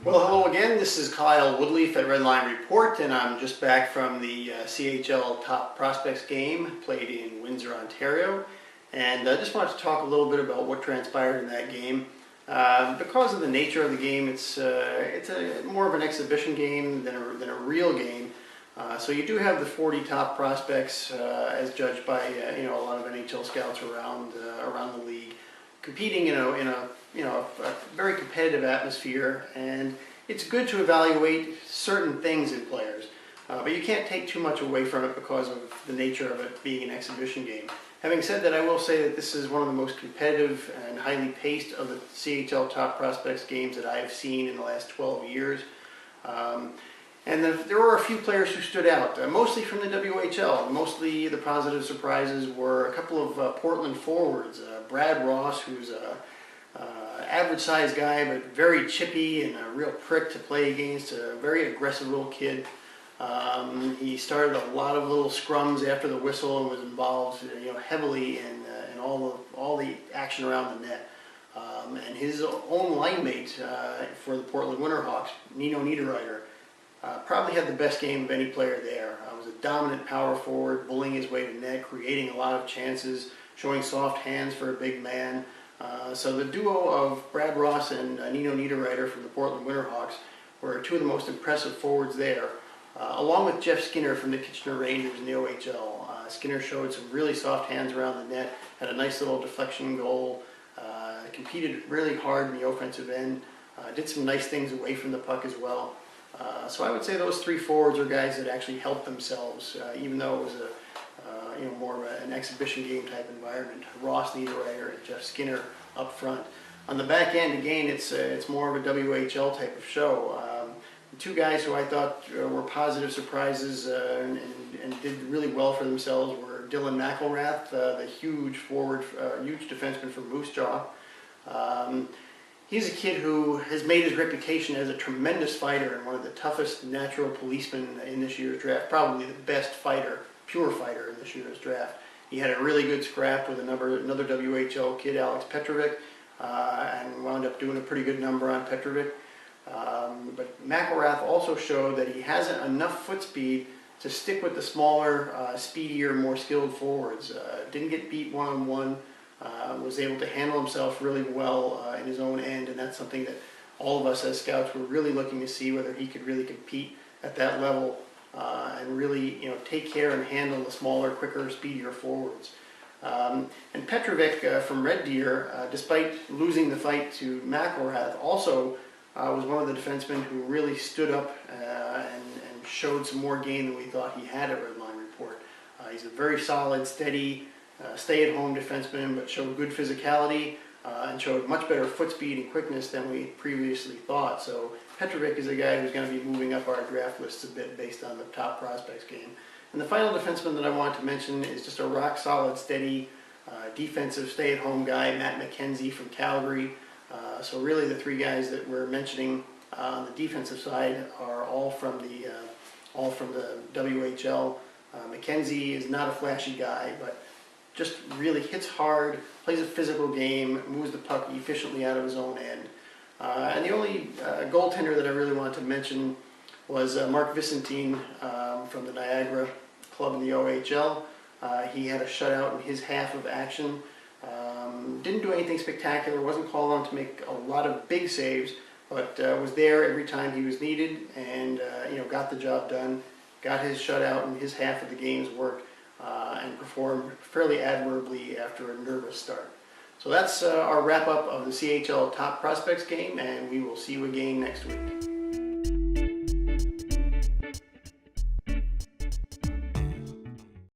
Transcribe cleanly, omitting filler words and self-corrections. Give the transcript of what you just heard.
Well, hello again. This is Kyle Woodleaf at Redline Report, and I'm just back from the CHL Top Prospects game played in Windsor, Ontario. And I just wanted to talk a little bit about what transpired in that game. Because of the nature of the game, it's more of an exhibition game than a real game. So you do have the 40 top prospects, as judged by a lot of NHL scouts around the league, competing in a very competitive atmosphere, and it's good to evaluate certain things in players, but you can't take too much away from it because of the nature of it being an exhibition game. Having said that, I will say that this is one of the most competitive and highly paced of the CHL Top Prospects games that I have seen in the last 12 years. And there were a few players who stood out, mostly from the WHL. Mostly the positive surprises were a couple of Portland forwards. Brad Ross, who's a average-sized guy, but very chippy and a real prick to play against, a very aggressive little kid. He started a lot of little scrums after the whistle and was involved heavily in all the action around the net. And his own line mate for the Portland Winterhawks, Nino Niederreiter, probably had the best game of any player there. Was a dominant power forward, bullying his way to net, creating a lot of chances, showing soft hands for a big man. So the duo of Brad Ross and Nino Niederreiter from the Portland Winterhawks were two of the most impressive forwards there, along with Jeff Skinner from the Kitchener Rangers in the OHL. Skinner showed some really soft hands around the net, had a nice little deflection goal, competed really hard in the offensive end, did some nice things away from the puck as well. So I would say those three forwards are guys that actually helped themselves, even though it was more of an exhibition game type environment. Ross, Niederreiter, and Jeff Skinner up front. On the back end, again, it's more of a WHL type of show. The two guys who I thought were positive surprises and did really well for themselves were Dylan McElrath, the huge forward, huge defenseman from Moose Jaw. He's a kid who has made his reputation as a tremendous fighter and one of the toughest natural policemen in this year's draft, probably the best fighter, pure fighter in this year's draft. He had a really good scrap with another WHL kid, Alex Petrovic, and wound up doing a pretty good number on Petrovic. But McElrath also showed that he has enough foot speed to stick with the smaller, speedier, more skilled forwards. Didn't get beat one-on-one. Was able to handle himself really well in his own end, and that's something that all of us as scouts were really looking to see, whether he could really compete at that level and really take care and handle the smaller, quicker, speedier forwards. And Petrovic from Red Deer, despite losing the fight to McElrath, also was one of the defensemen who really stood up and showed some more game than we thought he had at Redline Report. He's a very solid, steady, stay-at-home defenseman, but showed good physicality and showed much better foot speed and quickness than we previously thought. So Petrovic is a guy who's going to be moving up our draft lists a bit based on the Top Prospects game. And the final defenseman that I want to mention is just a rock-solid, steady, defensive, stay-at-home guy, Matt McKenzie from Calgary. So really the three guys that we're mentioning on the defensive side are all from the WHL. McKenzie is not a flashy guy, but just really hits hard, plays a physical game, moves the puck efficiently out of his own end. And the only goaltender that I really wanted to mention was Mark Vicentine from the Niagara club in the OHL. He had a shutout in his half of action. Didn't do anything spectacular, wasn't called on to make a lot of big saves, but was there every time he was needed and got the job done, got his shutout in his half of the game's work, and performed fairly admirably after a nervous start. So that's our wrap-up of the CHL Top Prospects game, and we will see you again next week.